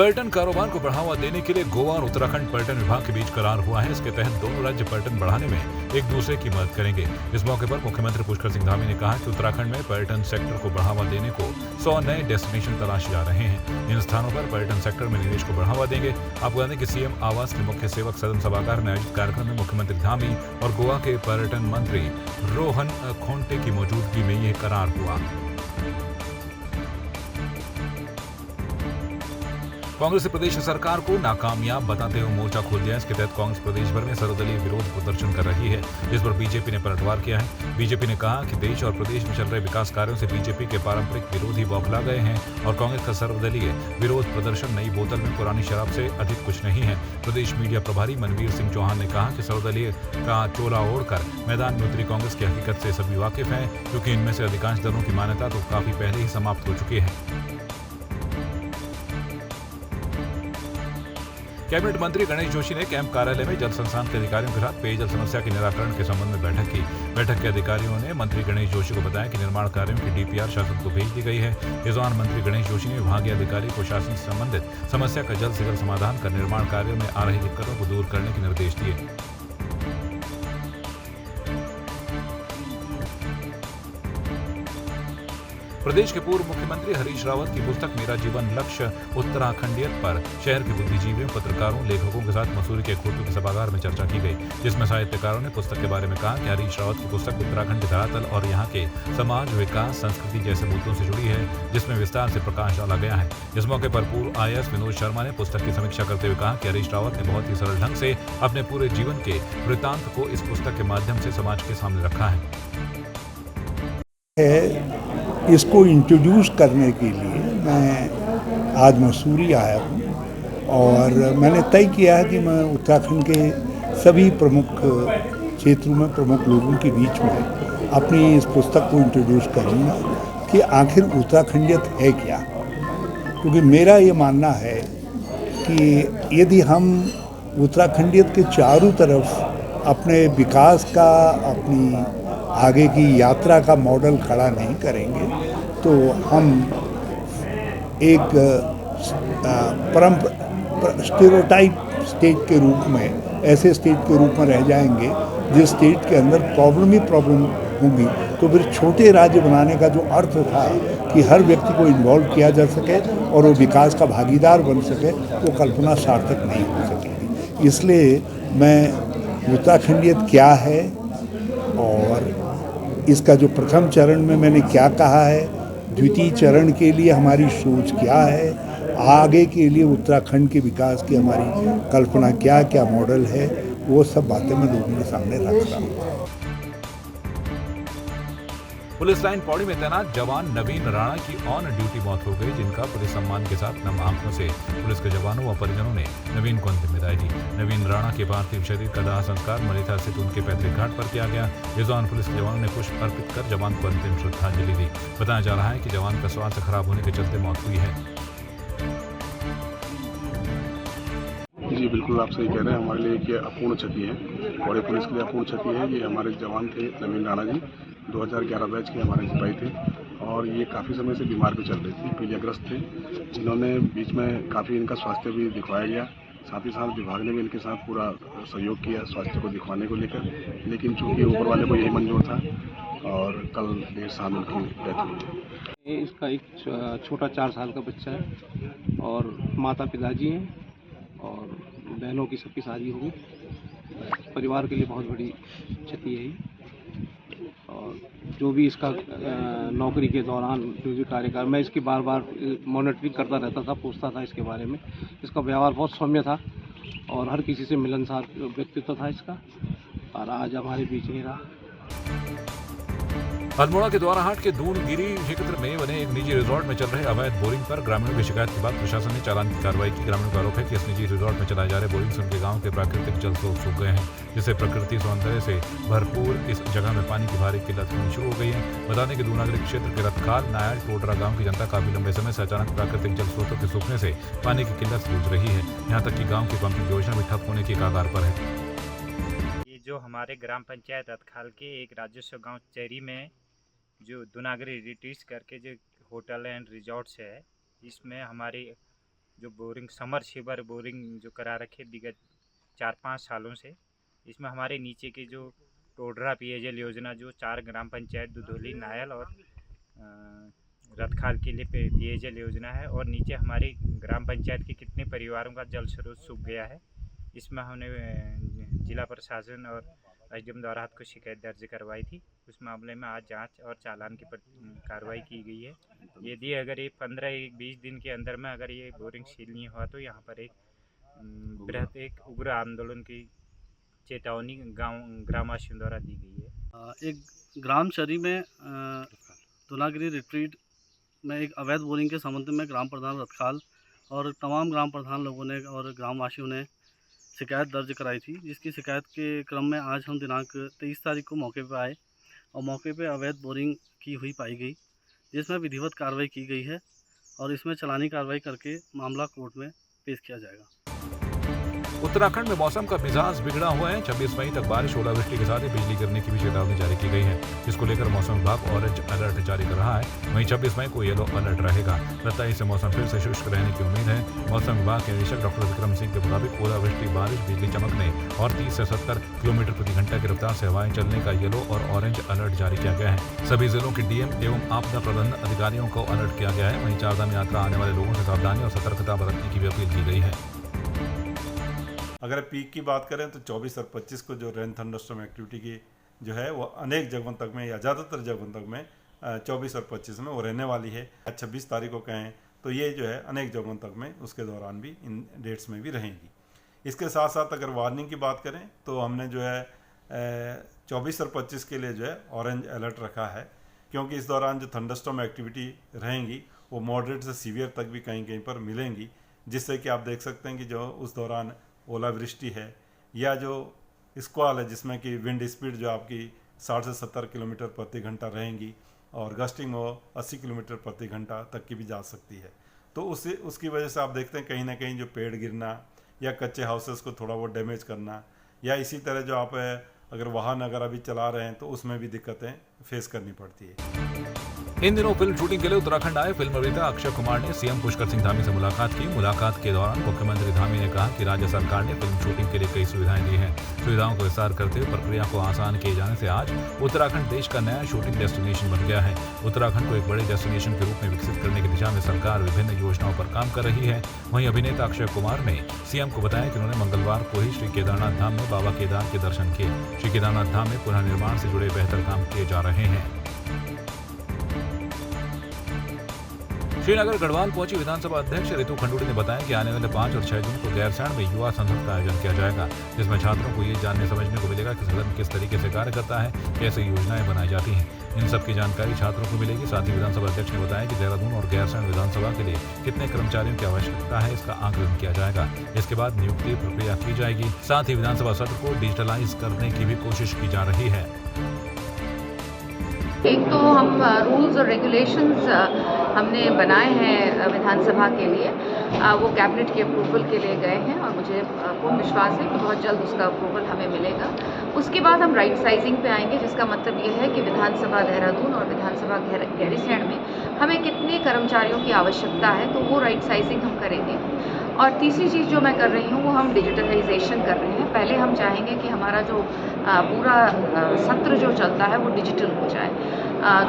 पर्यटन कारोबार को बढ़ावा देने के लिए गोवा और उत्तराखंड पर्यटन विभाग के बीच करार हुआ है। इसके तहत दोनों राज्य पर्यटन बढ़ाने में एक दूसरे की मदद करेंगे। इस मौके पर मुख्यमंत्री पुष्कर सिंह धामी ने कहा कि उत्तराखंड में पर्यटन सेक्टर को बढ़ावा देने को 100 नए डेस्टिनेशन तलाशे जा रहे हैं। इन स्थानों पर पर्यटन सेक्टर में निवेश को बढ़ावा देंगे। आपको बता दें कि सीएम आवास के मुख्य सेवक सदन सभागार में आयोजित कार्यक्रम में मुख्यमंत्री धामी और गोवा के पर्यटन मंत्री रोहन खोंटे की मौजूदगी में यह करार हुआ। कांग्रेस ने प्रदेश सरकार को नाकामयाब बताते हुए मोर्चा खोल दिया। इसके तहत कांग्रेस प्रदेश भर में सर्वदलीय विरोध प्रदर्शन कर रही है, जिस पर बीजेपी ने पलटवार किया है। बीजेपी ने कहा कि देश और प्रदेश में चल रहे विकास कार्यों से बीजेपी के पारंपरिक विरोधी बौखला गए हैं और कांग्रेस का सर्वदलीय विरोध प्रदर्शन नई बोतल में पुरानी शराब से अधिक कुछ नहीं है। प्रदेश मीडिया प्रभारी मनवीर सिंह चौहान ने कहा कि सर्वदलीय का चोला ओढ़कर मैदान में उतरी कांग्रेस की हकीकत से सभी वाकिफ हैं, क्योंकि इनमें से अधिकांश दलों की मान्यता तो काफी पहले ही समाप्त हो चुकी है। कैबिनेट मंत्री गणेश जोशी ने कैंप कार्यालय में जल संस्थान के अधिकारियों के साथ पेयजल समस्या के निराकरण के संबंध में बैठक की। बैठक के अधिकारियों ने मंत्री गणेश जोशी को बताया कि निर्माण कार्यों की डीपीआर शासन को भेज दी गई है। इस दौरान मंत्री गणेश जोशी ने विभागीय अधिकारी को शासन से संबंधित समस्या का जल्द से जल्द समाधान कर निर्माण कार्यों में आ रही दिक्कतों को दूर करने के निर्देश दिए। प्रदेश के पूर्व मुख्यमंत्री हरीश रावत की पुस्तक मेरा जीवन लक्ष्य उत्तराखंडियत पर शहर के बुद्धिजीवियों, पत्रकारों, लेखकों के साथ मसूरी के खोटू के सभागार में चर्चा की गई, जिसमें साहित्यकारों ने पुस्तक के बारे में कहा कि हरीश रावत की पुस्तक उत्तराखंड के धरातल और यहाँ के समाज, विकास, संस्कृति जैसे मुद्दों से जुड़ी है, जिसमें विस्तार से प्रकाश डाला गया है। इस मौके पर पूर्व आईएएस विनोद शर्मा ने पुस्तक की समीक्षा करते हुए कहा कि हरीश रावत ने बहुत ही सरल ढंग से अपने पूरे जीवन के वृत्तांत को इस पुस्तक के माध्यम से समाज के सामने रखा है। इसको इंट्रोड्यूस करने के लिए मैं आज मसूरी आया हूँ और मैंने तय किया है कि मैं उत्तराखंड के सभी प्रमुख क्षेत्रों में प्रमुख लोगों के बीच में अपनी इस पुस्तक को इंट्रोड्यूस करूँगा कि आखिर उत्तराखंडियत है क्या। क्योंकि मेरा ये मानना है कि यदि हम उत्तराखंडियत के चारों तरफ अपने विकास का, अपनी आगे की यात्रा का मॉडल खड़ा नहीं करेंगे तो हम एक स्टेरियोटाइप स्टेट के रूप में, ऐसे स्टेट के रूप में रह जाएंगे जिस स्टेट के अंदर प्रॉब्लम ही प्रॉब्लम होगी। तो फिर छोटे राज्य बनाने का जो अर्थ था कि हर व्यक्ति को इन्वॉल्व किया जा सके और वो विकास का भागीदार बन सके, वो कल्पना सार्थक नहीं हो सकेगी। इसलिए मैं उत्तराखंडियत क्या है और इसका जो प्रथम चरण में मैंने क्या कहा है, द्वितीय चरण के लिए हमारी सोच क्या है, आगे के लिए उत्तराखंड के विकास की हमारी कल्पना क्या क्या मॉडल है, वो सब बातें मैं लोगों के सामने रख रहा हूँ। पुलिस लाइन पौड़ी में तैनात जवान नवीन राणा की ऑन ड्यूटी मौत हो गई, जिनका पुलिस सम्मान के साथ नम आंखों से पुलिस के जवानों व परिजनों ने नवीन को अंतिम विदाई दी। नवीन राणा के पार्थिव शरीर का दाह संस्कार मलिथा स्थित उनके पैतृक घाट पर किया गया। इस दौरान पुलिस के जवानों ने पुष्प अर्पित कर जवान को अंतिम श्रद्धांजलि दी। बताया जा रहा है कि जवान का स्वास्थ्य खराब होने के चलते मौत हुई है। जी बिल्कुल, आप सही कह रहे हैं। हमारे लिए ये अपूर्ण क्षति है, पौड़ी पुलिस के लिए अपूर्ण क्षति है। ये हमारे जवान थे नवीन राणा जी, 2011 बैच के हमारे सिपाही थे और ये काफ़ी समय से बीमार भी चल रहे थे, पीलियाग्रस्त थे, जिन्होंने बीच में काफ़ी इनका स्वास्थ्य भी दिखवाया गया। साथ ही साथ विभाग ने भी इनके साथ पूरा सहयोग किया स्वास्थ्य को दिखवाने को लेकर, लेकिन चूंकि ऊपर वाले को यही मंजूर था और कल देर शाम उनकी डेथ हुई। इसका एक छोटा 4 साल का बच्चा है और माता पिताजी हैं और बहनों की सबकी शादी होगी। परिवार के लिए बहुत बड़ी क्षति है ये। और जो भी इसका नौकरी के दौरान जो भी कार्यकाल, मैं इसकी बार बार मॉनिटरिंग करता रहता था, पूछता था इसके बारे में। इसका व्यवहार बहुत सौम्य था और हर किसी से मिलनसार व्यक्तित्व था इसका, और आज हमारे बीच नहीं रहा। अल्मोड़ा के द्वाराहाट के दूनगिरी क्षेत्र में बने एक निजी रिजॉर्ट में चल रहे अवैध बोरिंग पर ग्रामीणों की शिकायत के बाद प्रशासन ने चालान की कार्रवाई की। ग्रामीणों का आरोप है कि इस निजी रिजॉर्ट में चलाए जा रहे बोरिंग से उनके गांव के प्राकृतिक जल स्रोत सूख गए हैं, जिससे प्रकृति सौंदर्य से भरपूर इस जगह में पानी की भारी किल्लत होनी शुरू हो गई है। बता दें कि दूनागरी क्षेत्र के रतखाल, नायाल, टोडरा गाँव की जनता काफी लंबे समय से अचानक प्राकृतिक जल स्रोतों के सूखने से पानी की किल्लत से जूझ रही है। यहाँ तक कि गाँव की पंपिंग योजना भी ठप होने की कगार पर है। ये जो हमारे ग्राम पंचायत रतखाल के एक राजस्व गांव चेरी में जो दूनागरी रिट्रीट करके जो होटल एंड रिजॉर्ट्स है, इसमें हमारी जो बोरिंग समरसेबल बोरिंग जो करा रखे विगत 4-5 सालों से, इसमें हमारे नीचे के जो टोडरा पेयजल योजना जो 4 ग्राम पंचायत दुधौली, नायल और रतखाल के लिए पेयजल योजना है, और नीचे हमारे ग्राम पंचायत के कितने परिवारों का जल स्रोत सूख गया है, इसमें हमने जिला प्रशासन और एसडीएम द्वारा को शिकायत दर्ज करवाई थी। उस मामले में आज जांच और चालान की कार्रवाई की गई है। यदि अगर ये 15-20 दिन के अंदर में अगर ये बोरिंग सील नहीं हुआ तो यहाँ पर एक बृहद एक उग्र आंदोलन की चेतावनी ग्रामवासियों द्वारा दी गई है। एक ग्राम चरी में धुनागिरी रिट्रीट में एक अवैध बोरिंग के संबंध में ग्राम प्रधान रतखाल और तमाम ग्राम प्रधान लोगों ने और ग्रामवासियों ने शिकायत दर्ज कराई थी, जिसकी शिकायत के क्रम में आज हम दिनांक 23 तारीख को मौके पर आए और मौके पर अवैध बोरिंग की हुई पाई गई, जिसमें विधिवत कार्रवाई की गई है और इसमें चालानी कार्रवाई करके मामला कोर्ट में पेश किया जाएगा। उत्तराखंड में मौसम का मिजाज बिगड़ा हुआ है। 26 मई तक बारिश, ओलावृष्टि के साथ ही बिजली गिरने की भी चेतावनी जारी की गई है, जिसको लेकर मौसम विभाग ऑरेंज अलर्ट जारी कर रहा है। वहीं 26 मई को येलो अलर्ट रहेगा। 27 से मौसम फिर से शुष्क रहने की उम्मीद है। मौसम विभाग के निदेशक डॉक्टर विक्रम सिंह के मुताबिक ओलावृष्टि, बारिश, बिजली चमकने और 30 से 70 किलोमीटर प्रति घंटा की रफ्तार से हवाएं चलने का येलो और ऑरेंज अलर्ट जारी किया गया है। सभी जिलों के डीएम एवं आपदा प्रबंधन अधिकारियों को अलर्ट किया गया है। वहीं चारधाम यात्रा आने वाले लोगों से सावधानी और सतर्कता बरतने की भी अपील की गई है। अगर पीक की बात करें तो 24 और 25 को जो रेन थंडरस्टॉर्म एक्टिविटी की जो है वो अनेक जगहों तक में या ज़्यादातर जगहों तक में 24 और 25 में वो रहने वाली है। 26 तारीख को कहें तो ये जो है अनेक जगहों तक में उसके दौरान भी इन डेट्स में भी रहेंगी। इसके साथ साथ अगर वार्निंग की बात करें तो हमने जो है 24 और 25 के लिए जो है ऑरेंज अलर्ट रखा है, क्योंकि इस दौरान जो थंडरस्टॉर्म एक्टिविटी रहेंगी वो मॉडरेट से सीवियर तक भी कहीं कहीं पर मिलेंगी, जिससे कि आप देख सकते हैं कि जो उस दौरान ओलावृष्टि है या जो स्क्वाल है जिसमें कि विंड स्पीड जो आपकी 60 से 70 किलोमीटर प्रति घंटा रहेंगी और गस्टिंग वो 80 किलोमीटर प्रति घंटा तक की भी जा सकती है। तो उसकी वजह से आप देखते हैं कहीं ना कहीं जो पेड़ गिरना या कच्चे हाउसेस को थोड़ा बहुत डैमेज करना, या इसी तरह जो आप अगर वाहन अगर अभी चला रहे हैं तो उसमें भी दिक्कतें फेस करनी पड़ती है। इन दिनों फिल्म शूटिंग के लिए उत्तराखंड आए फिल्म अभिनेता अक्षय कुमार ने सीएम पुष्कर सिंह धामी से मुलाकात की। मुलाकात के दौरान मुख्यमंत्री धामी ने कहा कि राज्य सरकार ने फिल्म शूटिंग के लिए कई सुविधाएं दी हैं। सुविधाओं को विस्तार करते हुए प्रक्रिया को आसान किए जाने से आज उत्तराखंड देश का नया शूटिंग डेस्टिनेशन बन गया है। उत्तराखंड को एक बड़े डेस्टिनेशन के रूप में विकसित करने की दिशा में सरकार विभिन्न योजनाओं पर काम कर रही है। वहीं अभिनेता अक्षय कुमार ने सीएम को बताया कि उन्होंने मंगलवार को ही श्री केदारनाथ धाम में बाबा केदार के दर्शन किए। श्री केदारनाथ धाम में पुनः निर्माण से जुड़े बेहतर काम किए जा रहे हैं। श्रीनगर गढ़वाल पहुंची विधानसभा अध्यक्ष रितु खंडूड़ी ने बताया कि आने वाले 5 और 6 जून को गैरसैंण में युवा संसद का आयोजन किया जाएगा, जिसमें छात्रों को ये जानने समझने को मिलेगा कि सदन किस तरीके से कार्य करता है, कैसे योजनाएं बनाई जाती हैं। इन सब की जानकारी छात्रों को मिलेगी। साथ ही विधानसभा अध्यक्ष ने बताया कि देहरादून और गैरसैंण विधानसभा के लिए कितने कर्मचारियों की आवश्यकता है, इसका आकलन किया जाएगा। इसके बाद नियुक्ति प्रक्रिया की जाएगी। साथ ही विधानसभा सत्र को डिजिटलाइज करने की भी कोशिश की जा रही है। एक तो हम रूल्स और रेगुलेशंस हमने बनाए हैं विधानसभा के लिए, वो कैबिनेट के अप्रूवल के लिए गए हैं और मुझे पूर्ण विश्वास है कि बहुत जल्द उसका अप्रूवल हमें मिलेगा। उसके बाद हम राइट साइजिंग पे आएंगे, जिसका मतलब ये है कि विधानसभा देहरादून और विधानसभा गैरीसैंण में हमें कितने कर्मचारियों की आवश्यकता है, तो वो राइट साइजिंग हम करेंगे। और तीसरी चीज़ जो मैं कर रही हूँ वो हम डिजिटलाइजेशन कर रहे हैं। पहले हम चाहेंगे कि हमारा जो पूरा सत्र जो चलता है वो डिजिटल हो जाए,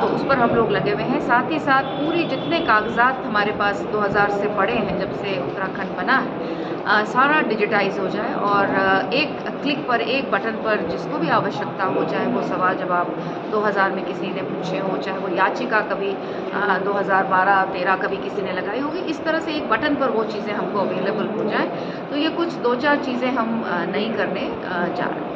तो उस पर हम लोग लगे हुए हैं। साथ ही साथ पूरी जितने कागजात हमारे पास 2000 से पड़े हैं जब से उत्तराखंड बना है, सारा डिजिटाइज हो जाए और एक क्लिक पर, एक बटन पर जिसको भी आवश्यकता हो, चाहे वो सवाल जवाब 2000 में किसी ने पूछे हो, चाहे वो याचिका कभी 2012-13 कभी किसी ने लगाई होगी, इस तरह से एक बटन पर वो चीज़ें हमको अवेलेबल हो जाए। तो ये कुछ 2-4 चीज़ें हम नई करने जा रहे हैं।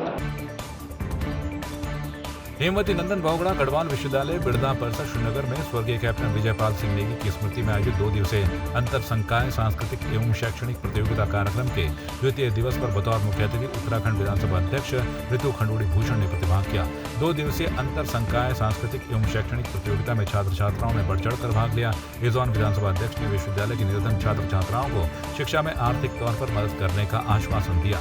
हेमवती नंदन बहुगुणा गढ़वाल विश्वविद्यालय बिरधा परिसर श्रीनगर में स्वर्गीय कैप्टन विजयपाल सिंह नेगी की स्मृति में आयोजित 2 दिवसीय अंतर संकाय सांस्कृतिक एवं शैक्षणिक प्रतियोगिता कार्यक्रम के द्वितीय दिवस पर बतौर मुख्य अतिथि उत्तराखंड विधानसभा अध्यक्ष रितु खंडूड़ी भूषण ने प्रतिभाग किया। 2 दिवसीय अंतर संकाय सांस्कृतिक एवं शैक्षणिक प्रतियोगिता में छात्र छात्राओं ने बढ़ चढ़ कर भाग लिया। इस दौरान विधानसभा अध्यक्ष ने विश्वविद्यालय के निरंतर छात्र छात्राओं को शिक्षा में आर्थिक तौर पर मदद करने का आश्वासन दिया।